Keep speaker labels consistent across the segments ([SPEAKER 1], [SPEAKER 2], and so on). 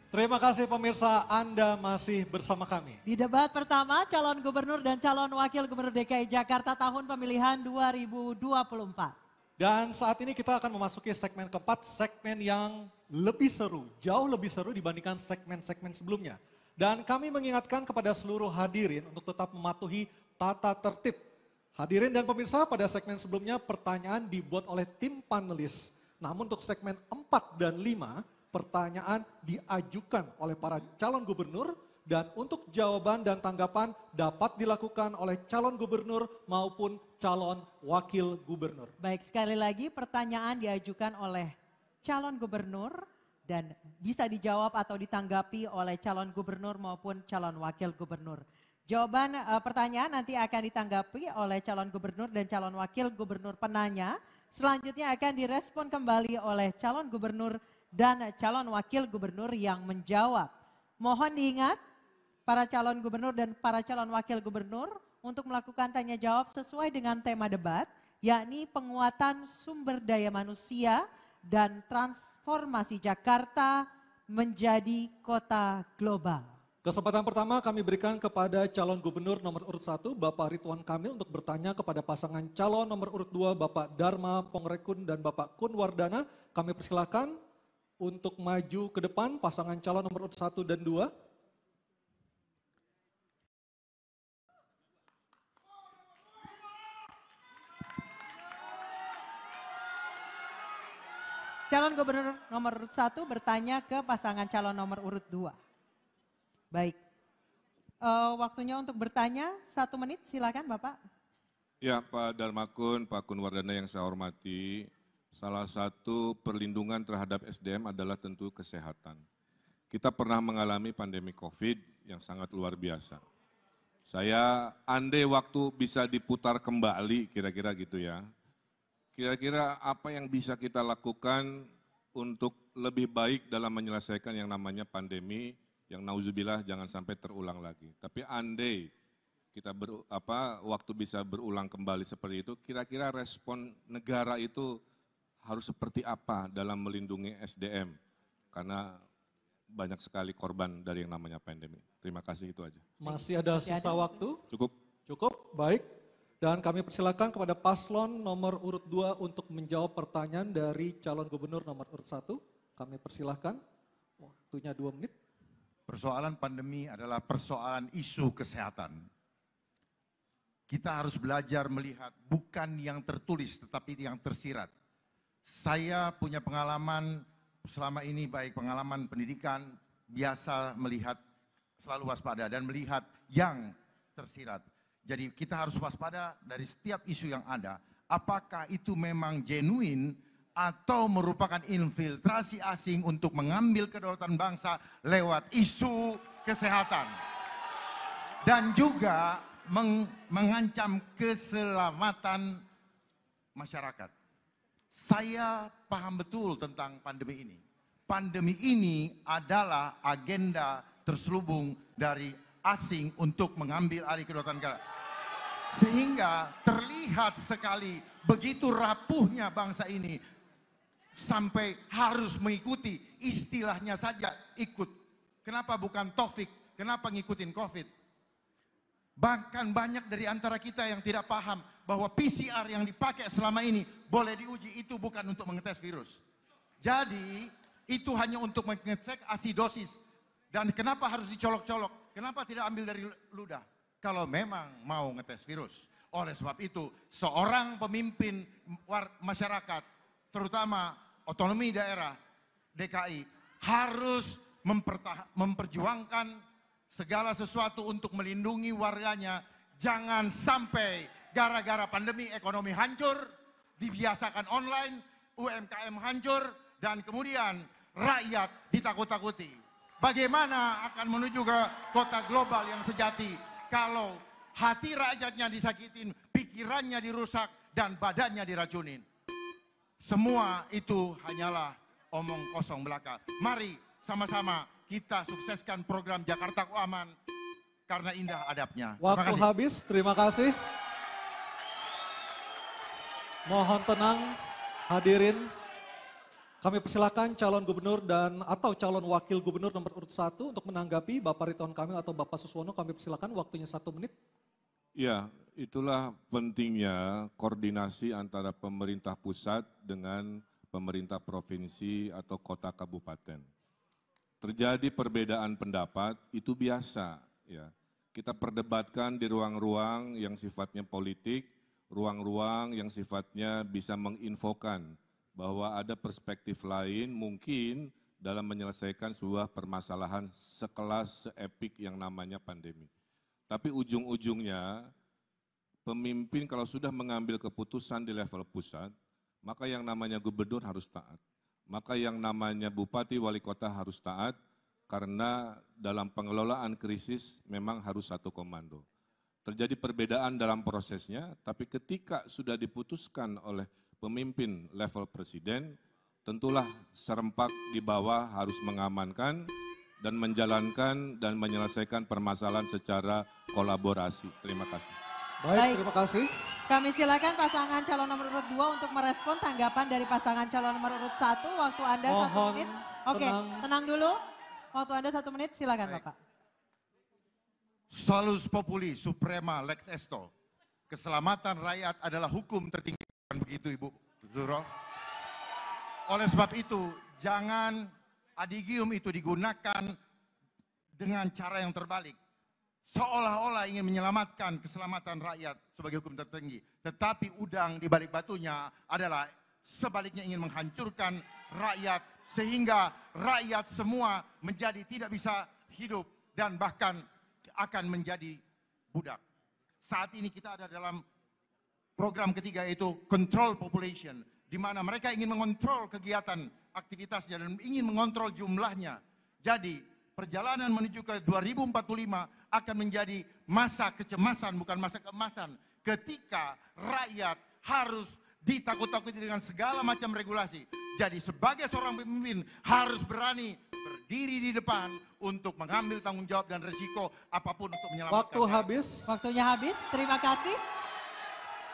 [SPEAKER 1] Terima kasih pemirsa, Anda masih bersama kami.
[SPEAKER 2] Di debat pertama, calon gubernur dan calon wakil gubernur DKI Jakarta tahun pemilihan 2024.
[SPEAKER 1] Dan saat ini kita akan memasuki segmen keempat, segmen yang lebih seru, jauh lebih seru dibandingkan segmen-segmen sebelumnya. Dan kami mengingatkan kepada seluruh hadirin untuk tetap mematuhi tata tertib. Hadirin dan pemirsa, pada segmen sebelumnya pertanyaan dibuat oleh tim panelis. Namun untuk segmen 4 dan 5, pertanyaan diajukan oleh para calon gubernur dan untuk jawaban dan tanggapan dapat dilakukan oleh calon gubernur maupun calon wakil gubernur.
[SPEAKER 2] Baik, sekali lagi pertanyaan diajukan oleh calon gubernur dan bisa dijawab atau ditanggapi oleh calon gubernur maupun calon wakil gubernur. Jawaban pertanyaan nanti akan ditanggapi oleh calon gubernur dan calon wakil gubernur penanya. Selanjutnya akan direspon kembali oleh calon gubernur dan calon wakil gubernur yang menjawab. Mohon diingat para calon gubernur dan para calon wakil gubernur untuk melakukan tanya jawab sesuai dengan tema debat, yakni penguatan sumber daya manusia dan transformasi Jakarta menjadi kota global.
[SPEAKER 1] Kesempatan pertama kami berikan kepada calon gubernur nomor urut 1 Bapak Ridwan Kamil untuk bertanya kepada pasangan calon nomor urut 2 Bapak Dharma Pongrekun dan Bapak Kun Wardana. Kami persilakan untuk maju ke depan pasangan calon nomor urut 1 dan 2.
[SPEAKER 2] Calon gubernur nomor urut 1 bertanya ke pasangan calon nomor urut 2. Baik, waktunya untuk bertanya 1 menit, silakan Bapak.
[SPEAKER 3] Ya Pak Darmakun, Pak Kun Wardana yang saya hormati, salah satu perlindungan terhadap SDM adalah tentu kesehatan. Kita pernah mengalami pandemi COVID yang sangat luar biasa. Saya andai waktu bisa diputar kembali kira-kira gitu ya. Kira-kira apa yang bisa kita lakukan untuk lebih baik dalam menyelesaikan yang namanya pandemi yang nauzubillah jangan sampai terulang lagi. Tapi andai kita waktu bisa berulang kembali seperti itu, kira-kira respon negara itu harus seperti apa dalam melindungi SDM? Karena banyak sekali korban dari yang namanya pandemi. Terima kasih, itu aja.
[SPEAKER 1] Masih ada sisa waktu?
[SPEAKER 3] Cukup.
[SPEAKER 1] Cukup, baik. Dan kami persilakan kepada paslon nomor urut 2 untuk menjawab pertanyaan dari calon gubernur nomor urut 1. Kami persilakan, waktunya 2 menit.
[SPEAKER 4] Persoalan pandemi adalah persoalan isu kesehatan. Kita harus belajar melihat bukan yang tertulis tetapi yang tersirat. Saya punya pengalaman selama ini baik pengalaman pendidikan, biasa melihat selalu waspada dan melihat yang tersirat. Jadi kita harus waspada dari setiap isu yang ada. Apakah itu memang genuine atau merupakan infiltrasi asing untuk mengambil kedaulatan bangsa lewat isu kesehatan. Dan juga mengancam keselamatan masyarakat. Saya paham betul tentang pandemi ini. Pandemi ini adalah agenda terselubung dari asing untuk mengambil alih kedaulatan negara. Sehingga terlihat sekali begitu rapuhnya bangsa ini sampai harus mengikuti istilahnya saja ikut. Kenapa bukan Taufik? Kenapa ngikutin COVID? Bahkan banyak dari antara kita yang tidak paham bahwa PCR yang dipakai selama ini boleh diuji, itu bukan untuk mengetes virus. Jadi itu hanya untuk mengecek asidosis. Dan kenapa harus dicolok-colok? Kenapa tidak ambil dari ludah? Kalau memang mau ngetes virus. Oleh sebab itu seorang pemimpin masyarakat, terutama otonomi daerah DKI, harus memperjuangkan segala sesuatu untuk melindungi warganya. Jangan sampai gara-gara pandemi ekonomi hancur, dibiasakan online, UMKM hancur, dan kemudian rakyat ditakut-takuti. Bagaimana akan menuju ke kota global yang sejati kalau hati rakyatnya disakitin, pikirannya dirusak, dan badannya diracunin. Semua itu hanyalah omong kosong belaka. Mari sama-sama kita sukseskan program Jakarta Aman karena indah adabnya.
[SPEAKER 1] Waktu habis, terima kasih. Mohon tenang hadirin. Kami persilakan calon gubernur dan atau calon wakil gubernur nomor urut 1 untuk menanggapi Bapak Ridwan Kamil atau Bapak Suswono. Kami persilakan waktunya 1 menit.
[SPEAKER 3] Ya, itulah pentingnya koordinasi antara pemerintah pusat dengan pemerintah provinsi atau kota kabupaten. Terjadi perbedaan pendapat itu biasa, ya. Kita perdebatkan di ruang-ruang yang sifatnya politik, ruang-ruang yang sifatnya bisa menginfokan bahwa ada perspektif lain mungkin dalam menyelesaikan sebuah permasalahan sekelas seepik yang namanya pandemi. Tapi ujung-ujungnya pemimpin kalau sudah mengambil keputusan di level pusat, maka yang namanya gubernur harus taat. Maka yang namanya bupati wali kota harus taat karena dalam pengelolaan krisis memang harus satu komando. Terjadi perbedaan dalam prosesnya, tapi ketika sudah diputuskan oleh pemimpin level presiden, tentulah serempak di bawah harus mengamankan dan menjalankan dan menyelesaikan permasalahan secara kolaborasi. Terima kasih.
[SPEAKER 1] Baik, terima kasih.
[SPEAKER 2] Kami silakan pasangan calon nomor urut 2 untuk merespon tanggapan dari pasangan calon nomor urut 1. Waktu Anda 1
[SPEAKER 1] Mohon
[SPEAKER 2] menit. Oke, tenang dulu. Waktu Anda 1 menit, silakan
[SPEAKER 4] Baik.
[SPEAKER 2] Bapak.
[SPEAKER 4] Solus populi suprema lex esto. Keselamatan rakyat adalah hukum tertinggi. Kan begitu Ibu Zuro? Oleh sebab itu, jangan adigium itu digunakan dengan cara yang terbalik. Seolah-olah ingin menyelamatkan keselamatan rakyat sebagai hukum tertinggi. Tetapi udang di balik batunya adalah sebaliknya ingin menghancurkan rakyat. Sehingga rakyat semua menjadi tidak bisa hidup dan bahkan akan menjadi budak. Saat ini kita ada dalam program ketiga yaitu control population. Di mana mereka ingin mengontrol kegiatan aktivitasnya dan ingin mengontrol jumlahnya. Jadi perjalanan menuju ke 2045 akan menjadi masa kecemasan bukan masa keemasan. Ketika rakyat harus ditakut-takuti dengan segala macam regulasi. Jadi sebagai seorang pemimpin harus berani berdiri di depan untuk mengambil tanggung jawab dan risiko apapun untuk menyelamatkan.
[SPEAKER 1] Waktu habis.
[SPEAKER 2] Waktunya habis, terima kasih.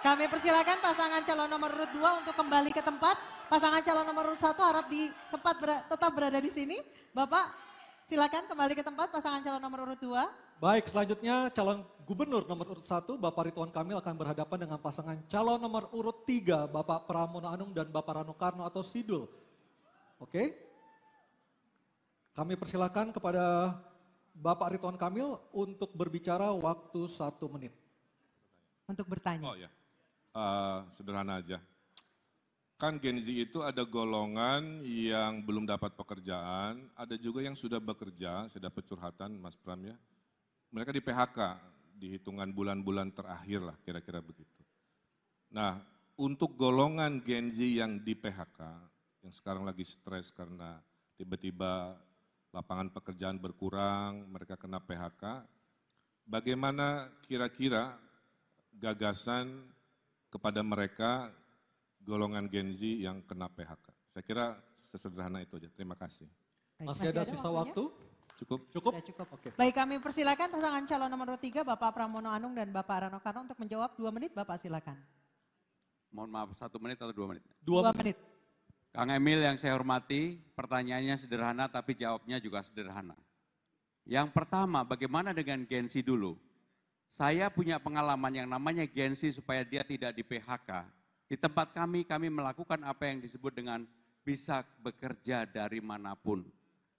[SPEAKER 2] Kami persilakan pasangan calon nomor urut 2 untuk kembali ke tempat. Pasangan calon nomor urut 1 harap di tempat tetap berada di sini. Bapak, silakan kembali ke tempat pasangan calon nomor urut 2.
[SPEAKER 1] Baik, selanjutnya calon gubernur nomor urut 1 Bapak Ridwan Kamil akan berhadapan dengan pasangan calon nomor urut 3 Bapak Pramono Anung dan Bapak Rano Karno atau Sidul. Oke? Kami persilakan kepada Bapak Ridwan Kamil untuk berbicara waktu 1 menit.
[SPEAKER 2] Untuk bertanya.
[SPEAKER 3] Oh ya, sederhana aja. Kan Gen Z itu ada golongan yang belum dapat pekerjaan, ada juga yang sudah bekerja, saya dapat curhatan Mas Pram ya. Mereka di PHK, di hitungan bulan-bulan terakhir lah kira-kira begitu. Nah, untuk golongan Gen Z yang di PHK, yang sekarang lagi stres karena tiba-tiba lapangan pekerjaan berkurang, mereka kena PHK, bagaimana kira-kira gagasan kepada mereka golongan Gen Z yang kena PHK? Saya kira sesederhana itu aja. Terima kasih.
[SPEAKER 2] Baik,
[SPEAKER 1] Masih ada sisa waktu?
[SPEAKER 3] Cukup?
[SPEAKER 1] Cukup?
[SPEAKER 2] Sudah cukup.
[SPEAKER 1] Oke.
[SPEAKER 2] Baik, kami persilakan pasangan calon nomor 3 Bapak Pramono Anung dan Bapak Rano Karno untuk menjawab 2 menit. Bapak silakan.
[SPEAKER 5] Mohon maaf, 1 menit atau 2 menit?
[SPEAKER 1] 2
[SPEAKER 2] menit.
[SPEAKER 5] Kang Emil yang saya hormati, pertanyaannya sederhana tapi jawabnya juga sederhana. Yang pertama, bagaimana dengan Gen Z dulu? Saya punya pengalaman yang namanya Gen Z supaya dia tidak di PHK. Di tempat kami melakukan apa yang disebut dengan bisa bekerja dari manapun.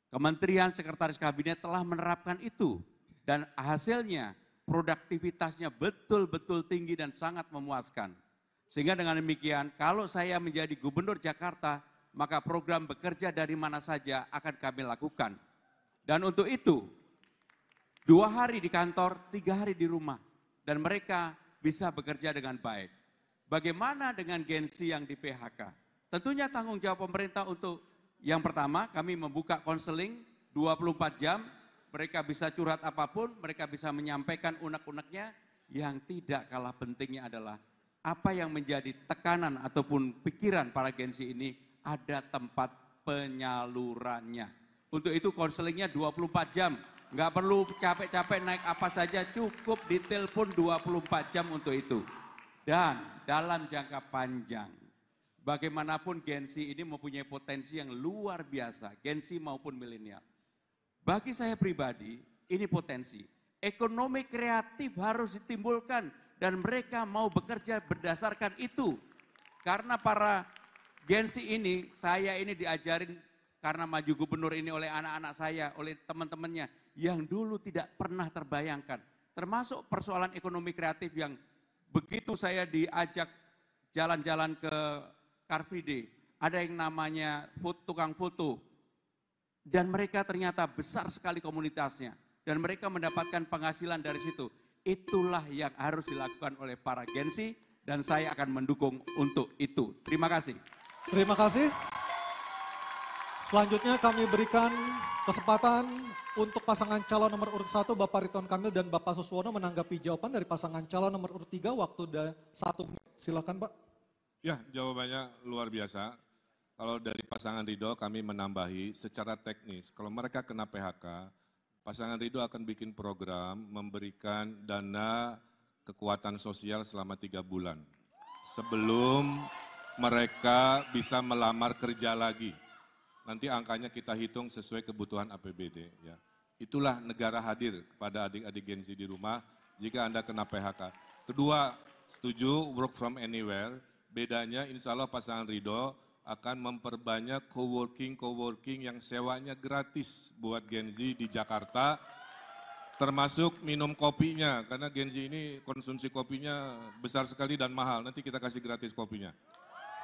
[SPEAKER 5] Kementerian Sekretaris Kabinet telah menerapkan itu dan hasilnya produktivitasnya betul-betul tinggi dan sangat memuaskan. Sehingga dengan demikian kalau saya menjadi gubernur Jakarta maka program bekerja dari mana saja akan kami lakukan. Dan untuk itu 2 hari di kantor, 3 hari di rumah dan mereka bisa bekerja dengan baik. Bagaimana dengan Gen Z yang di PHK? Tentunya tanggung jawab pemerintah untuk yang pertama, kami membuka konseling 24 jam, mereka bisa curhat apapun, mereka bisa menyampaikan unek-uneknya. Yang tidak kalah pentingnya adalah apa yang menjadi tekanan ataupun pikiran para Gen Z ini ada tempat penyalurannya. Untuk itu konselingnya 24 jam, nggak perlu capek-capek naik apa saja, cukup ditelepon 24 jam untuk itu. Dan dalam jangka panjang, bagaimanapun Gen Z ini mempunyai potensi yang luar biasa, Gen Z maupun milenial. Bagi saya pribadi, ini potensi. Ekonomi kreatif harus ditimbulkan dan mereka mau bekerja berdasarkan itu. Karena para Gen Z ini, saya ini diajarin karena maju gubernur ini oleh anak-anak saya, oleh teman-temannya yang dulu tidak pernah terbayangkan. Termasuk persoalan ekonomi kreatif yang begitu saya diajak jalan-jalan ke Car Free Day, ada yang namanya tukang foto. Dan mereka ternyata besar sekali komunitasnya. Dan mereka mendapatkan penghasilan dari situ. Itulah yang harus dilakukan oleh para Gen Z dan saya akan mendukung untuk itu. Terima kasih.
[SPEAKER 1] Terima kasih. Selanjutnya kami berikan kesempatan untuk pasangan calon nomor urut 1 Bapak Ridwan Kamil dan Bapak Suswono menanggapi jawaban dari pasangan calon nomor urut 3. Waktu 1 menit. Silakan Pak.
[SPEAKER 3] Ya, jawabannya luar biasa. Kalau dari pasangan Ridho kami menambahi secara teknis, kalau mereka kena PHK, pasangan Ridho akan bikin program memberikan dana kekuatan sosial selama 3 bulan. Sebelum mereka bisa melamar kerja lagi. Nanti angkanya kita hitung sesuai kebutuhan APBD. Ya. Itulah negara hadir kepada adik-adik Gen Z di rumah jika Anda kena PHK. Kedua, setuju work from anywhere. Bedanya insya Allah pasangan Ridho akan memperbanyak coworking yang sewanya gratis buat Gen Z di Jakarta, termasuk minum kopinya, karena Gen Z ini konsumsi kopinya besar sekali dan mahal, nanti kita kasih gratis kopinya.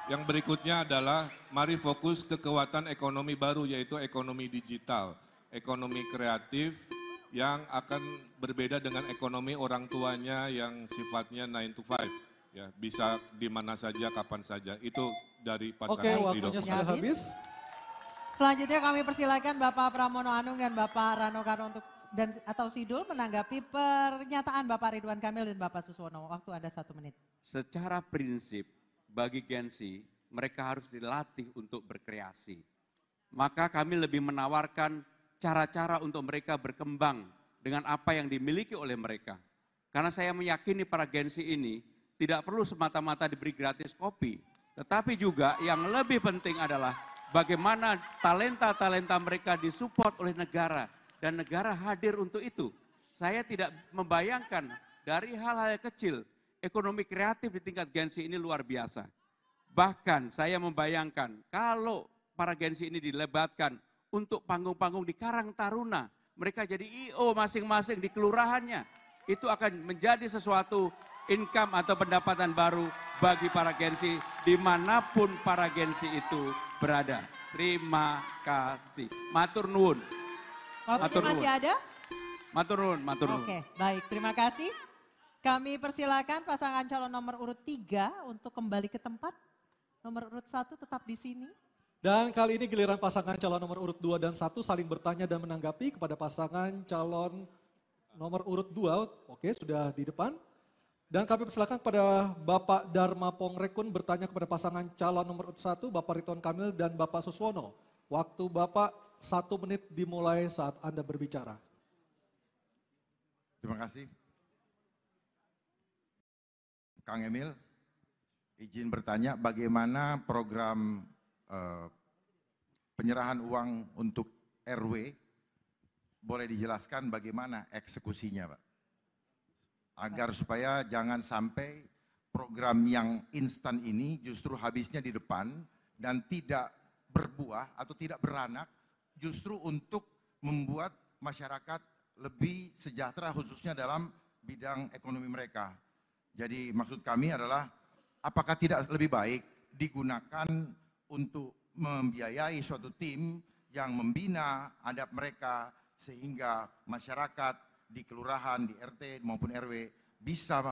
[SPEAKER 3] Yang berikutnya adalah mari fokus ke kekuatan ekonomi baru, yaitu ekonomi digital, ekonomi kreatif yang akan berbeda dengan ekonomi orang tuanya yang sifatnya 9 to 5. Ya, bisa di mana saja, kapan saja. Itu dari pasangan Ridho.
[SPEAKER 1] Waktunya sudah habis.
[SPEAKER 2] Selanjutnya kami persilakan Bapak Pramono Anung dan Bapak Rano Karno atau Sidul menanggapi pernyataan Bapak Ridwan Kamil dan Bapak Suswono. Waktu Anda 1 menit.
[SPEAKER 5] Secara prinsip bagi Gen Z, mereka harus dilatih untuk berkreasi. Maka kami lebih menawarkan cara-cara untuk mereka berkembang dengan apa yang dimiliki oleh mereka. Karena saya meyakini para Gen Z ini tidak perlu semata-mata diberi gratis kopi. Tetapi juga yang lebih penting adalah bagaimana talenta-talenta mereka disupport oleh negara. Dan negara hadir untuk itu. Saya tidak membayangkan dari hal-hal kecil, ekonomi kreatif di tingkat Gen Z ini luar biasa. Bahkan saya membayangkan kalau para Gen Z ini dilebatkan untuk panggung-panggung di Karang Taruna. Mereka jadi I.O. masing-masing di kelurahannya. Itu akan menjadi sesuatu income atau pendapatan baru bagi para Gen Z dimanapun para Gen Z itu berada. Terima kasih. Matur nuwun.
[SPEAKER 2] Waktunya masih ada?
[SPEAKER 5] Matur nuwun, matur nuwun.
[SPEAKER 2] Oke, baik. Terima kasih. Kami persilakan pasangan calon nomor urut 3 untuk kembali ke tempat. Nomor urut 1 tetap di sini.
[SPEAKER 1] Dan kali ini giliran pasangan calon nomor urut 2 dan 1 saling bertanya dan menanggapi kepada pasangan calon nomor urut 2. Oke, sudah di depan. Dan kami persilakan kepada Bapak Dharma Pongrekun bertanya kepada pasangan calon nomor urut 1, Bapak Ridwan Kamil dan Bapak Suswono. Waktu Bapak 1 menit dimulai saat Anda berbicara.
[SPEAKER 4] Terima kasih. Kang Emil, izin bertanya bagaimana program penyerahan uang untuk RW, boleh dijelaskan bagaimana eksekusinya Pak? Agar supaya jangan sampai program yang instan ini justru habisnya di depan dan tidak berbuah atau tidak beranak justru untuk membuat masyarakat lebih sejahtera khususnya dalam bidang ekonomi mereka. Jadi maksud kami adalah apakah tidak lebih baik digunakan untuk membiayai suatu tim yang membina adab mereka sehingga masyarakat di kelurahan, di RT maupun RW bisa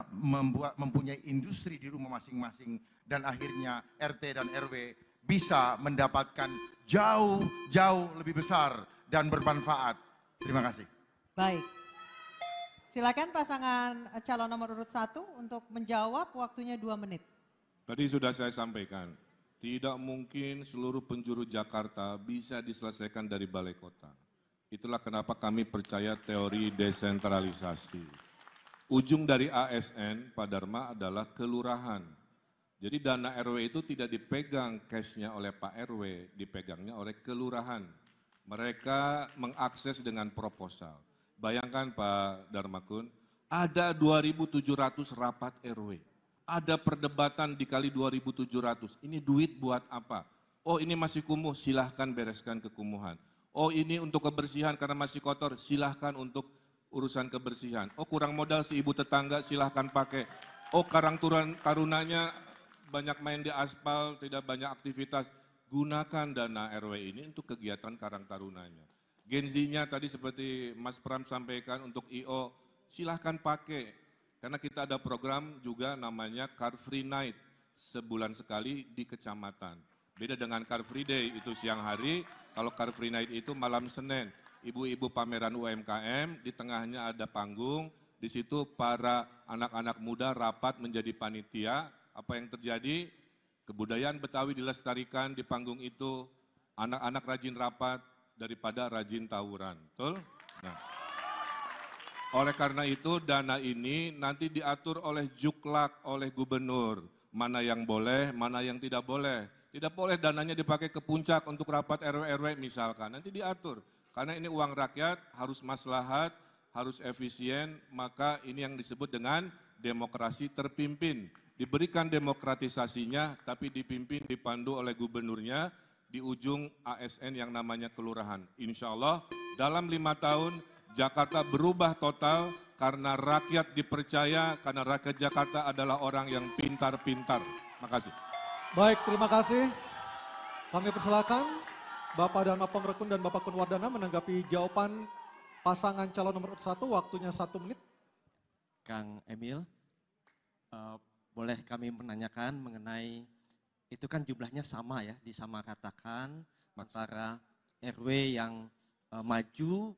[SPEAKER 4] mempunyai industri di rumah masing-masing dan akhirnya RT dan RW bisa mendapatkan jauh lebih besar dan bermanfaat. Terima kasih.
[SPEAKER 2] Baik. Silakan pasangan calon nomor urut 1 untuk menjawab, waktunya 2 menit.
[SPEAKER 3] Tadi sudah saya sampaikan, tidak mungkin seluruh penjuru Jakarta bisa diselesaikan dari balai kota. Itulah kenapa kami percaya teori desentralisasi. Ujung dari ASN, Pak Dharma, adalah kelurahan. Jadi dana RW itu tidak dipegang cash-nya oleh Pak RW, dipegangnya oleh kelurahan. Mereka mengakses dengan proposal. Bayangkan Pak Darmakun, ada 2.700 rapat RW. Ada perdebatan dikali 2.700. Ini duit buat apa? Oh ini masih kumuh, silahkan bereskan kekumuhan. Oh ini untuk kebersihan karena masih kotor, silahkan untuk urusan kebersihan. Oh kurang modal si ibu tetangga, silahkan pakai. Oh karang tarunanya banyak main di aspal, tidak banyak aktivitas. Gunakan dana RW ini untuk kegiatan karang tarunanya. Gen-Z-nya tadi seperti Mas Pram sampaikan untuk IO, silahkan pakai. Karena kita ada program juga namanya Car Free Night, sebulan sekali di kecamatan. Beda dengan Car Free Day, itu siang hari, kalau Car Free Night itu malam Senin. Ibu-ibu pameran UMKM, di tengahnya ada panggung, di situ para anak-anak muda rapat menjadi panitia. Apa yang terjadi? Kebudayaan Betawi dilestarikan di panggung itu, anak-anak rajin rapat daripada rajin tawuran. Betul? Nah. Oleh karena itu dana ini nanti diatur oleh Juklak, oleh gubernur. Mana yang boleh, mana yang tidak boleh. Tidak boleh dananya dipakai ke puncak untuk rapat RW-RW misalkan. Nanti diatur. Karena ini uang rakyat, harus maslahat, harus efisien, maka ini yang disebut dengan demokrasi terpimpin. Diberikan demokratisasinya, tapi dipimpin, dipandu oleh gubernurnya di ujung ASN yang namanya kelurahan. Insya Allah dalam 5 tahun Jakarta berubah total karena rakyat dipercaya, karena rakyat Jakarta adalah orang yang pintar-pintar. Makasih.
[SPEAKER 1] Baik, terima kasih. Kami persilakan Bapak Dharma Pongrekun dan Bapak Kunwardana menanggapi jawaban pasangan calon nomor 1, waktunya 1 menit.
[SPEAKER 6] Kang Emil, boleh kami menanyakan mengenai, itu kan jumlahnya sama ya, disamakatakan antara RW yang maju,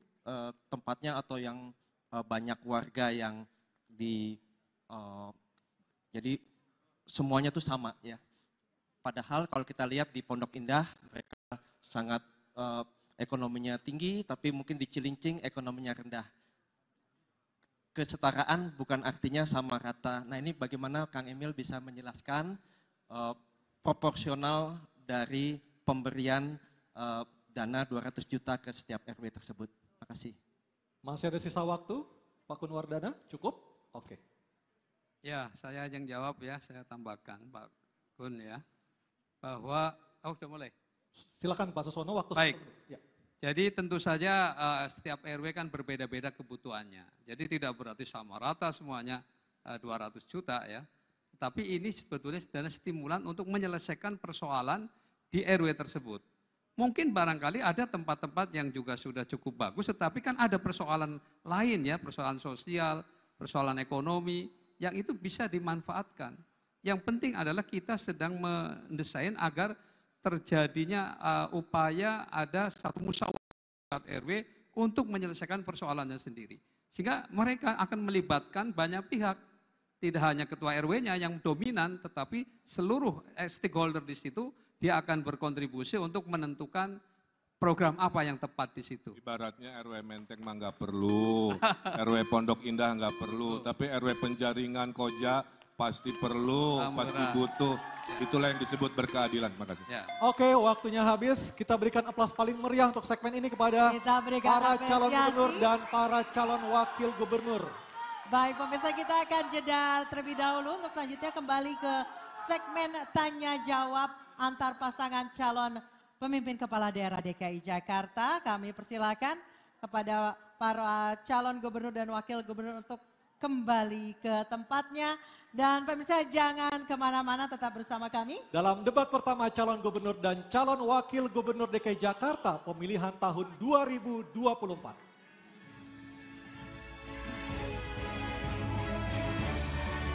[SPEAKER 6] tempatnya atau yang banyak warga yang jadi semuanya tuh sama ya. Padahal kalau kita lihat di Pondok Indah mereka sangat ekonominya tinggi, tapi mungkin di Cilincing ekonominya rendah. Kesetaraan bukan artinya sama rata. Nah ini bagaimana Kang Emil bisa menjelaskan proporsional dari pemberian dana 200 juta ke setiap RW tersebut. Terima kasih.
[SPEAKER 1] Masih ada sisa waktu, Pak Kunwardana, cukup? Oke.
[SPEAKER 7] Ya, saya yang jawab ya, saya tambahkan Pak Kun ya, bahwa, sudah mulai?
[SPEAKER 1] Silakan Pak Susono, waktu
[SPEAKER 7] Baik.
[SPEAKER 1] 1 menit. Ya.
[SPEAKER 7] Jadi tentu saja setiap RW kan berbeda-beda kebutuhannya. Jadi tidak berarti sama rata semuanya 200 juta ya. Tapi ini sebetulnya dana stimulan untuk menyelesaikan persoalan di RW tersebut. Mungkin barangkali ada tempat-tempat yang juga sudah cukup bagus, tetapi kan ada persoalan lain ya, persoalan sosial, persoalan ekonomi, yang itu bisa dimanfaatkan. Yang penting adalah kita sedang mendesain agar terjadinya upaya ada satu musyawarah RW untuk menyelesaikan persoalannya sendiri. Sehingga mereka akan melibatkan banyak pihak. Tidak hanya ketua RW-nya yang dominan, tetapi seluruh stakeholder di situ, dia akan berkontribusi untuk menentukan program apa yang tepat di situ.
[SPEAKER 3] Ibaratnya RW Menteng mah nggak perlu, RW Pondok Indah nggak perlu, tapi RW Penjaringan Koja pasti perlu, pasti butuh. Itulah yang disebut berkeadilan. Makasih.
[SPEAKER 7] Ya.
[SPEAKER 1] Oke, waktunya habis. Kita berikan aplaus paling meriah untuk segmen ini kepada para calon gubernur dan para calon wakil gubernur.
[SPEAKER 2] Baik pemirsa, kita akan jeda terlebih dahulu untuk selanjutnya kembali ke segmen tanya jawab antar pasangan calon pemimpin kepala daerah DKI Jakarta. Kami persilakan kepada para calon gubernur dan wakil gubernur untuk kembali ke tempatnya. Dan pemirsa jangan kemana-mana, tetap bersama kami.
[SPEAKER 1] Dalam debat pertama calon gubernur dan calon wakil gubernur DKI Jakarta pemilihan tahun 2024.